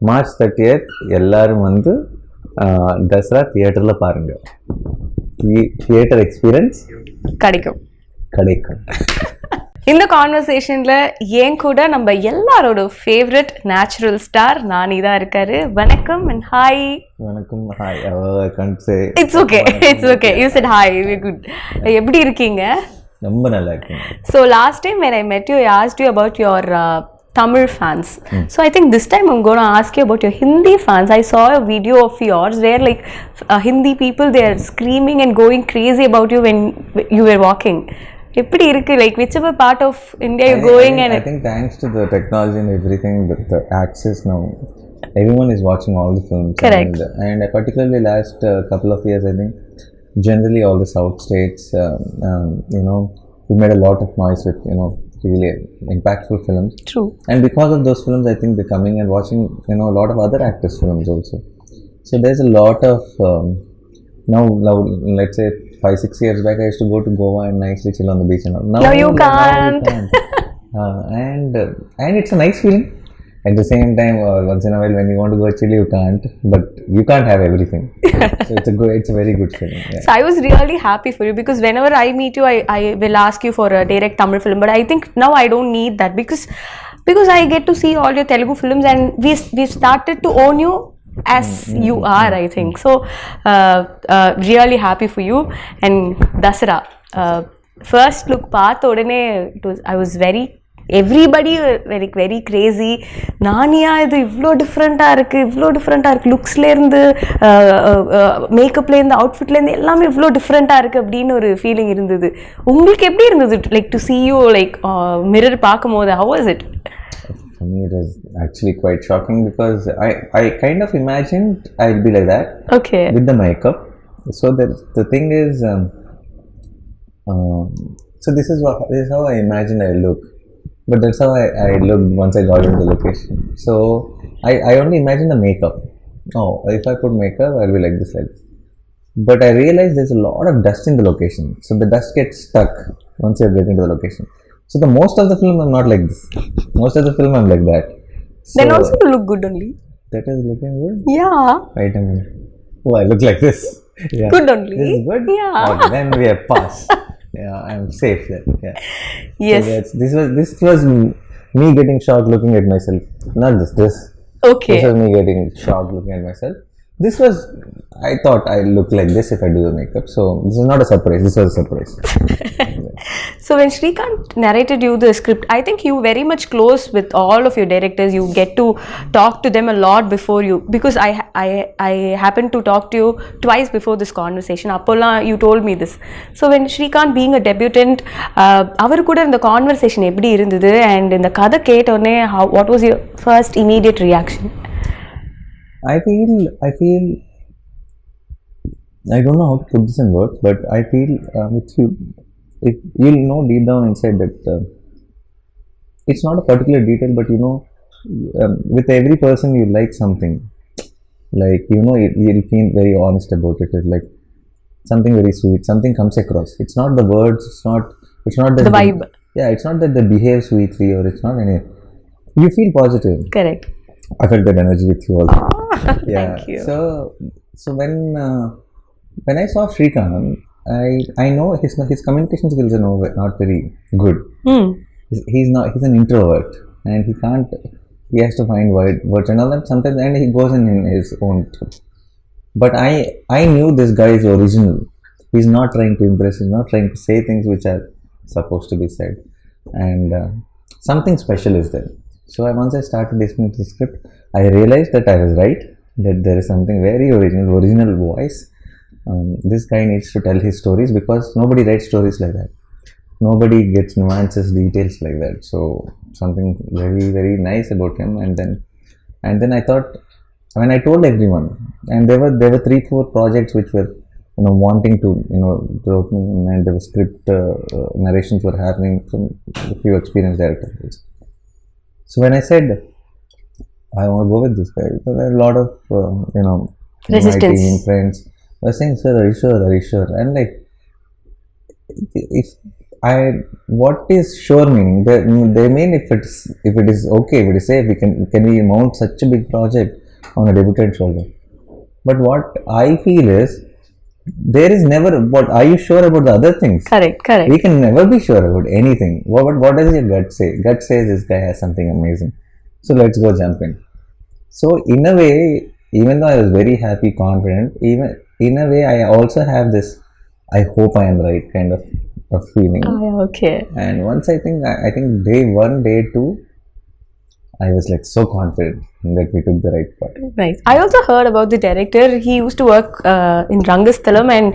March 30th எல்லாரும் வந்து தசரா தியேட்டரில் பாருங்க. தியேட்டர் எக்ஸ்பீரியன்ஸ் கிடைக்கும். இந்த கான்வர்சேஷன்ல ஏன் கூட நம்ம எல்லாரோட ஃபேவரட் நேச்சுரல் ஸ்டார் நானி தான் இருக்காரு. வணக்கம் அண்ட் ஹாய். வணக்கம், hi. I can't say. It's okay. You said hi. We're good. எப்படி இருக்கீங்க? ரொம்ப நல்லா இருக்கேன். So last time when I met you, I asked you about your Tamil fans. So I think this time I'm going to ask you about your Hindi fans. I saw a video of yours where like Hindi people, they are screaming and going crazy about you when you were walking. எப்படி இருக்கு, like whichever part of India you're going? And I think thanks to the technology and everything, the access now, everyone is watching all the films. Correct. And particularly last couple of years, I think generally all the south states, we made a lot of noise with really impactful films. True. And because of those films, I think they're coming and watching a lot of other actors' films also. So there's a lot of now let's say 5-6 years back, I used to go to Goa and nicely chill on the beach and all. Now you can't. And it's a nice feeling. At the same time, once in a while when you want to go chill, you can't. But you can't have everything. So it's a very good feeling. Yeah. So I was really happy for you because whenever I meet you, I will ask you for a direct Tamil film. But I think now I don't need that because I get to see all your Telugu films and we started to own you as you are, I think. So really happy for you. And Dasara, first look paatha odane I was everybody very crazy. Nani-ய இது இவ்வளோ டிஃப்ரெண்ட்டாக இருக்குது, லுக்ஸ்லேருந்து மேக்கப்லேருந்து அவுட்ஃபிட்லேருந்து எல்லாமே இவ்வளோ டிஃப்ரெண்ட்டாக இருக்குது அப்படின்னு ஒரு ஃபீலிங் இருந்தது. உங்களுக்கு எப்படி இருந்தது, like to see you like mirror பார்க்கும்போது? how was it? For me it was actually quite shocking because I kind of imagined I'd be like that. Okay. With the makeup. So the thing is so this is how I imagined I look. But that's how I looked once I got into the location. So I only imagine the makeup. Oh, if I put makeup, I'll be like this. But I realized there's a lot of dust in the location. So the dust gets stuck once you get into the location. So the most of the film I'm not like this. Most of the film I'm like that. So then also you look good only. That is looking good? Yeah. Wait a minute. Oh, I look like this. Yeah. Good only. This is good? Yeah. Okay, then we have passed. Yeah, I'm safe then. Yeah. Yes. So this was me getting shocked looking at myself. Not this. Okay. This was me getting shocked looking at myself. I thought I look like this if I do the makeup. So this is not a surprise. This was a surprise. So when Srikanth narrated you the script, I think you very much close with all of your directors. You get to talk to them a lot before you, because I happened to talk to you twice before this conversation. Appola, you told me this. So when Srikanth being a debutant, avaru kuda in the conversation eppadi irundhudu, and in the kada ketone, what was your first immediate reaction? I feel I don't know how to put this in words, but I feel if you'll know deep down inside that it's not a particular detail, but with every person you like something, like you'll feel very honest about it. It's like something very sweet, something comes across. It's not the words, it's not the vibe. Yeah, it's not that they behave sweetly, or it's not any. You feel positive. Correct. I felt that energy with you also. Yeah. Thank you. So when I saw Srikanth, I know his communication skills are not very good. He's an introvert, and he has to find words and all that sometimes, and he goes in his own. But I knew this guy is original. He's not trying to impress. He's not trying to say things which are supposed to be said, and something special is there. So once I started listening to the script, I realized that I was right, that there is something very original voice. This guy needs to tell his stories, because nobody writes stories like that. Nobody gets nuances, details like that. So something very, very nice about him. And then I thought, when I told everyone, and there were 3-4 projects which were wanting to wrote me, and the script narrations were happening from a few experienced directors. So when I said I want to go with this guy, because there are a lot of resistance. My team friends were saying, "Sir, are you sure? And like, if what is sure meaning? They mean if it is okay, if it is safe, can we mount such a big project on a debutant shoulder? But what I feel is there is never. What are you sure about the other things? Correct. We can never be sure about anything. What does your gut say? Gut says this guy has something amazing, so let's go jump in. So in a way, even though I was very happy, confident, even in a way, I also have this I hope I am right kind of a feeling. Oh, yeah, okay. And once I think day one, day two, I was like so confident that we took the right part. Nice. I also heard about the director. He used to work in Rangasthalam, and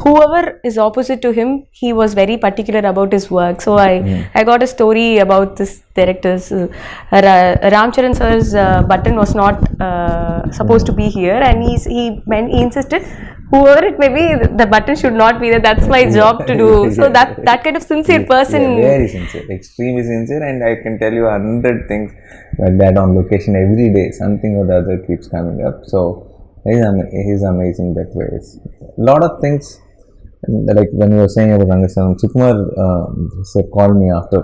whoever is opposite to him, he was very particular about his work. So I got a story about this director's Ramcharan sir's button was not supposed to be here, and he insisted whoever it may be, the button should not be there. That's my job to do. So that kind of sincere person. Yeah, very sincere, extremely sincere, and I can tell you 100 things like that on location every day. Something or the other keeps coming up. So he's amazing that way. A lot of things, like when you were saying about Rangasam, Sukumar sir called me after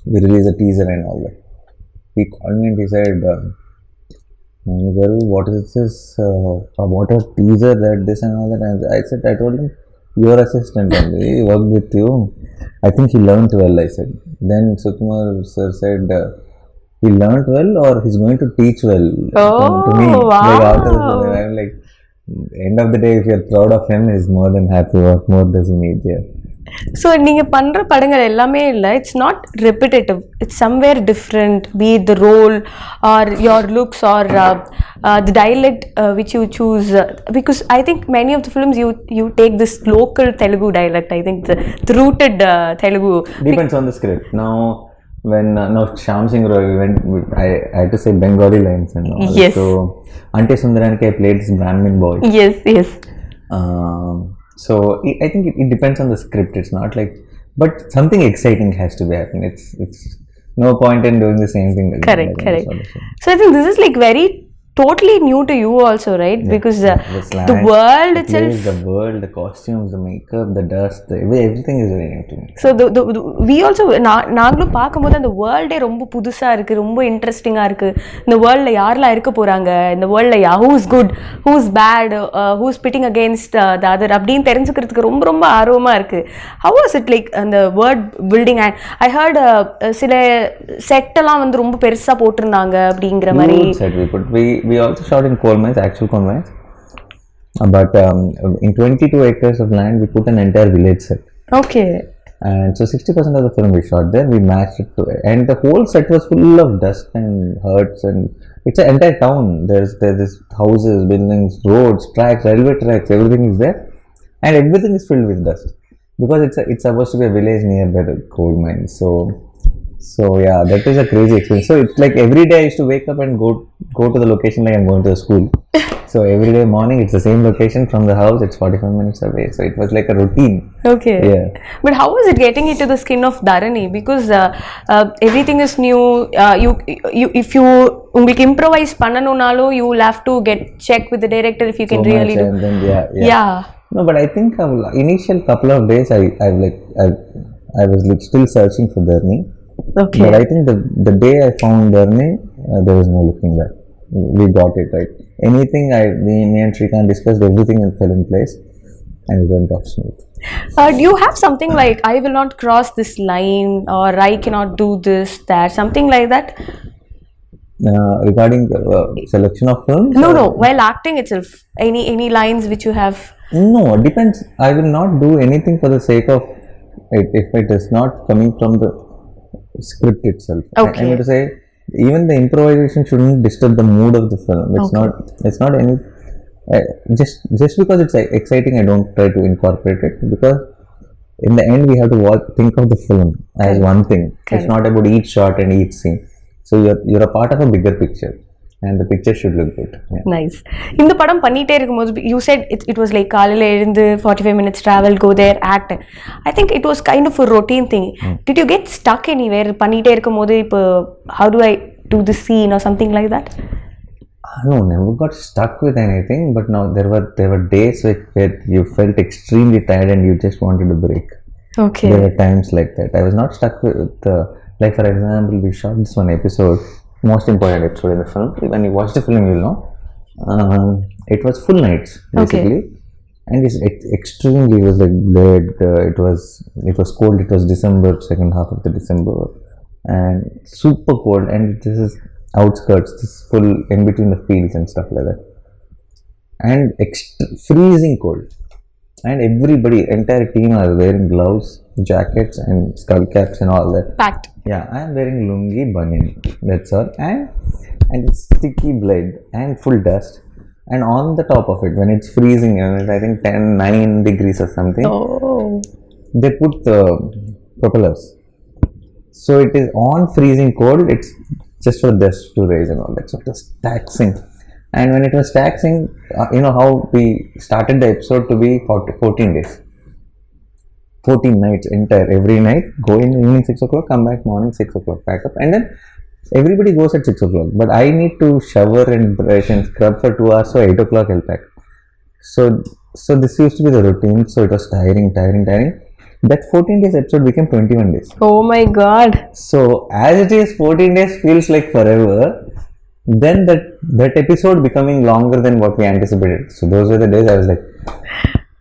we released a teaser and all that. He called me and he said, what is this? What a teaser that this and all that. And I told him, your assistant only, he worked with you. I think he learned well, I said. Then Sukumar sir said, he learned well or he's going to teach well to me. Wow. Like after the film, I'm like, end of the day, if you're proud of him, he's more than happy. What more does he need there? So நீங்க பண்ற படங்கள் எல்லாமே இல்ல, it's not repetitive, it's somewhere different, be it the role or your looks or the dialect which you choose, because I think many of the films you take this local Telugu dialect. I think the rooted Telugu depends on the script. Now when Shyam Singh Roy I had to say Bengali lines and all. Yes. So Ante Sundaraniki I played this Brahmin boy. Yes. So I think it depends on the script. It's not like, but something exciting has to be happening. It's no point in doing the same thing. Correct. So I think this is like very totally new to you also, right? Yeah, because the world itself, the world, the costumes, the makeup, the dust, everything is very new to me. So we also நாங்களும் பார்க்கும்போது அந்த வேர்ல்டே ரொம்ப புதுசா இருக்கு, ரொம்ப இன்ட்ரெஸ்டிங்கா இருக்கு. இந்த வேர்ல்ட்ல யாரெல்லாம் இருக்க போறாங்க, இந்த வேர்ல்ட்ல who is good, who is bad, who is pitting against the other அப்படின்னு தெரிஞ்சுக்கிறதுக்கு ரொம்ப ஆர்வமா இருக்கு. How was it like அந்த world building? And I heard சில செட் எல்லாம் வந்து ரொம்ப பெருசா போட்டிருந்தாங்க அப்படிங்கிற மாதிரி. We also shot in coal mines, actual coal mines. But in 22 acres of land, we put an entire village set. Okay. And so 60% of the film we shot there, we matched it to it. And the whole set was full of dust and huts, and it's an entire town. There's houses, buildings, roads, tracks, railway tracks, everything is there. And everything is filled with dust. Because it's supposed to be a village nearby the coal mines. So yeah, that is a crazy experience. So it's like every day I used to wake up and go to the location like I'm going to a school. So every day morning it's the same location from the house. It's 45 minutes away. So it was like a routine. Okay. Yeah. But how was it getting into the skin of Dharani? Because everything is new. You if you உங்களுக்கு improvise பண்ணனும்னாலோ you will have to get check with the director if you can so really do. And then, yeah. No, but I think initial couple of days I was like still searching for Dharani. Okay. But I think the day I found Dharani, there was no looking back. We got it right. Anything me and Shrikant discussed, everything fell in place, and it went off smooth. Do you have something like I will not cross this line or I cannot do this, that, something like that? Regarding the selection of films? No. While acting itself, any lines which you have? No, it depends. I will not do anything for the sake of it if it is not coming from the script itself. Okay. I mean to say, even the improvisation shouldn't disturb the mood of the film. It's not any just because it's exciting, I don't try to incorporate it, because in the end we have to think of the film as one thing. It's not about each shot and each scene. So you're a part of a bigger picture, and the picture should look good. Yeah. Nice. இந்த படம் பண்ணிட்டே இருக்கும்போது you said it was like காலையில எழுந்து 45 minutes travel, go there, act. I think it was kind of a routine thing. Did you get stuck anywhere பண்ணிட்டே இருக்கும்போது இப்போ how do I do this scene or something like that? No, never got stuck with anything, but now there were days where you felt extremely tired and you just wanted a break. Okay. There were times like that. I was not stuck with like for example, we shot this one episode, most important episode in the film. When you watch the film, you'll know. It was full nights basically, and it extremely was like dead. It was cold. It was December, second half of the December, and super cold. And this is outskirts, this full in between the fields and stuff like that, and freezing cold. And everybody, entire team are wearing gloves, jackets, and skull caps and all that. Packed. Yeah, I am wearing lungi, banyan. That's all. And it's sticky blood and full dust. And on the top of it, when it's freezing, and I think 9 degrees or something, they put the propellers. So it is on freezing cold. It's just for dust to raise and all that. So it was taxing. And when it was taxing, you know how we started the episode to be 14 days. 14 nights entire, every night, go in the evening 6 o'clock, come back morning 6 o'clock, pack up, and then everybody goes at 6 o'clock. But I need to shower and brush and scrub for 2 hours, so 8 o'clock I'll pack. So this used to be the routine, so it was tiring. That 14 days episode became 21 days. Oh my god. So as it is, 14 days feels like forever. Then that episode becoming longer than what we anticipated. So those were the days I was like,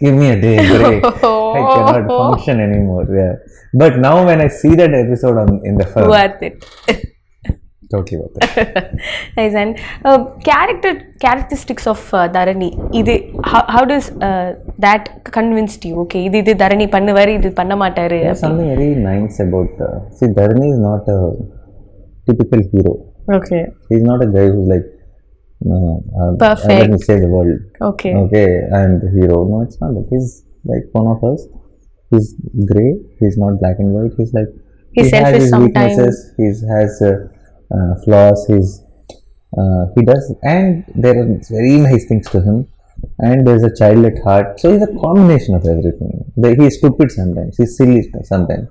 give me a day break. I cannot function anymore. Yeah. But now when I see that episode in the film, worth it. Totally worth it. Nice. And characteristics of Dharani. How does that convinced you? Okay, this Dharani pannuvaru, this panna maataru. There's something very nice about. See, Dharani is not a typical hero. Okay. He's not a guy who's like, perfect. Let me save the world. Okay. Okay, I'm the hero. No, it's not that. He's like one of us. He's grey. He's not black and white. He's like, he's selfish has his sometimes. weaknesses. He has flaws. He does, and there are very nice things to him. And there's a child at heart. So he's a combination of everything. He's stupid sometimes. He's silly sometimes.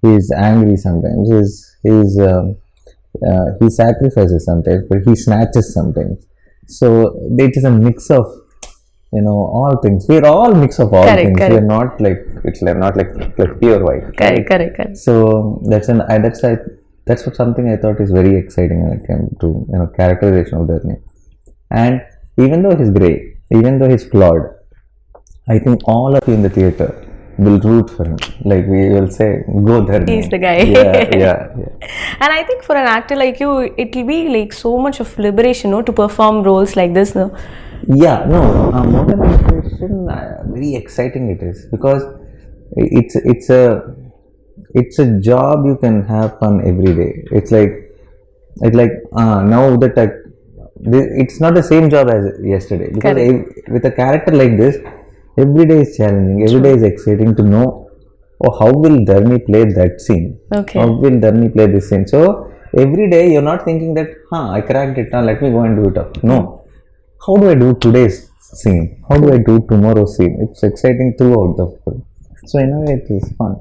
He's angry sometimes. He sacrifices sometimes, but he snatches sometimes. So it is a mix of, all things. We are all mix of all things. We are not like not like pure white. Correct. So that's what something I thought is very exciting when it came to characterization of Dharani. And even though he's grey, even though he's flawed, I think all of you in the theatre will root for him. Like we will say, go there. He's the guy. Yeah. And I think for an actor like you, it will be like so much of liberation, to perform roles like this, no? Yeah, no. More than liberation, very exciting it is, because it's a job you can have fun every day. It's like now that it's not the same job as yesterday, because with a character like this, every day is challenging. Every day is exciting to know, how will Dharani play that scene? Okay. How will Dharani play this scene? So every day you're not thinking that, I cracked it, let me go and do it up. No. How do I do today's scene? How do I do tomorrow's scene? It's exciting throughout the film. So in a way, it is fun.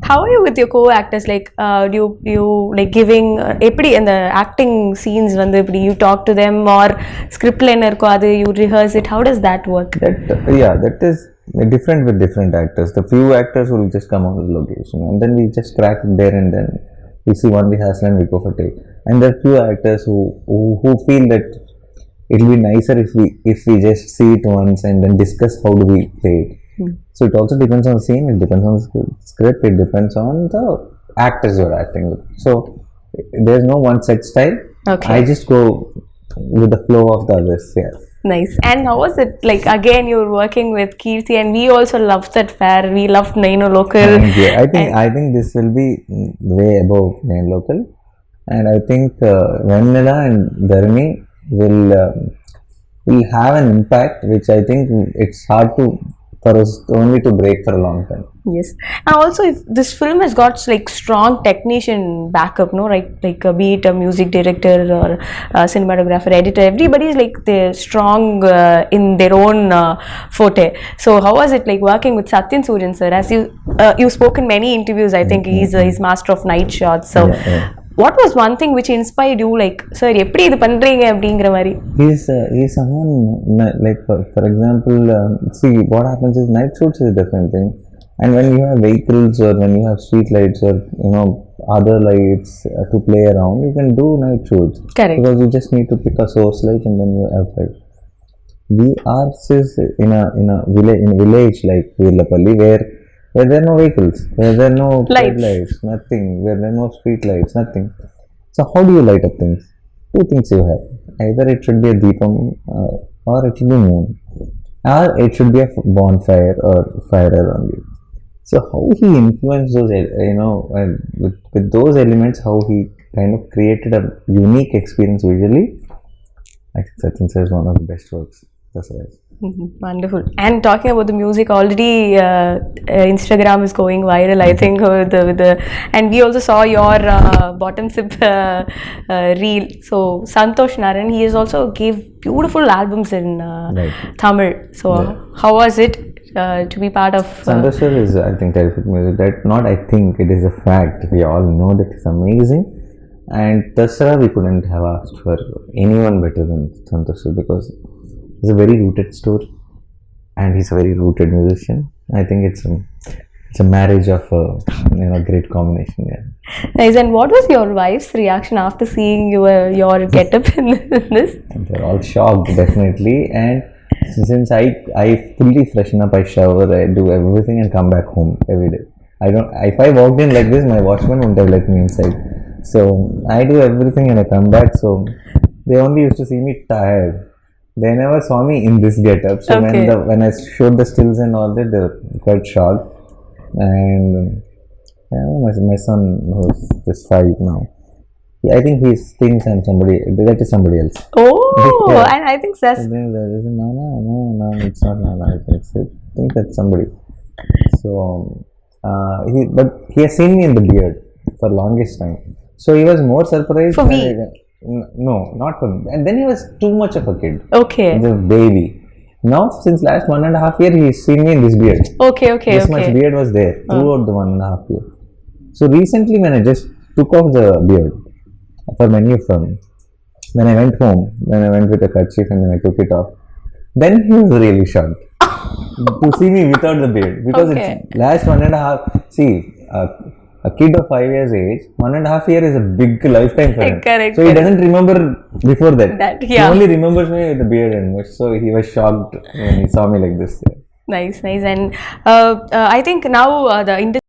How are you with your co-actors? Like, do you like giving in the acting scenes when you talk to them, or script liner you rehearse it? How does that work? That is different with different actors. The few actors will just come on the location, and then we just crack it there and then. We see one rehearsal and we go for take. And there are few actors who feel that it will be nicer if we just see it once and then discuss how do we play it. So it also depends on the scene, it depends on the script, it depends on the actors you're acting with. So there's no one set style. Okay. I just go with the flow of the others. Yeah. Nice. And how was it? Like, again, you're working with Keerthy, and we also loved that pair. We loved Naino Local. I think this will be way above Naino Local, and I think Vanilla and Dharani will have an impact which I think it's hard for us only to break for a long time. Yes. And also, if this film has got like strong technician backup, no, right? Like be it a music director or a cinematographer, editor, everybody is like they're strong in their own forte. So how was it like working with Satyan Suryan sir? As you spoke in many interviews, I think he's master of night shots. So what was one thing which inspired you, like, sir, eppadi idu pandreenga அப்படிங்கற மாதிரி? He's someone like for example, see what happens is night shoots is a different thing. And when you have vehicles or when you have street lights or other lights to play around, you can do night shoots. Correct. Because you just need to pick a source light and then you have light. We are in a village like Virlapalli where there are no vehicles, where there are no lights, nothing, where there are no street lights, nothing. So how do you light up things? Two things you have. Either it should be a deepam or it should be moon, or it should be a bonfire or fire around you. So how he influenced those, with those elements, how he kind of created a unique experience visually. I think Sachin says one of the best works. Dasara. Wonderful. And talking about the music, already Instagram is going viral, I think, with the and we also saw your bottom sip reel. So Santosh Naran, he has also gave beautiful albums in Tamil. So how was it to be part of? Santosh is, I think, terrific music. That not I think, it is a fact. We all know that it's amazing. And Dasara, we couldn't have asked for anyone better than Santosh because he's a very rooted story and he's a very rooted musician. I think it's a marriage of a great combination. Yeah. Nice. And what was your wife's reaction after seeing your getup in this? They're all shocked, definitely. And since I fully freshen up, I shower, I do everything and come back home every day. If I walked in like this, my watchman wouldn't have let me inside. So I do everything and I come back. So they only used to see me tired. They never saw me in this getup. So when I showed the stills and all that, they were quite shocked. And my son, who's just 5 now, I think he thinks I'm somebody. That is somebody else. Oh, and I think that's. No, it's not Nana. I think that's somebody. So, but he has seen me in the beard for longest time. So he was more surprised. For me. No, not for me. And then he was too much of a kid. Okay. The baby. Now, since last 1.5 years, he's seen me in this beard. Okay. This much beard was there throughout the 1.5 years. So recently, when I just took off the beard for many of them, when I went home, when I went with a kerchief and then I took it off, then he was really shocked to see me without the beard because it's last 1.5. See. A kid of 5 years age, 1.5 years is a big lifetime for him. Correct. So he doesn't remember before that. He only remembers me with the beard and much. So he was shocked when he saw me like this. Nice. And I think now the industry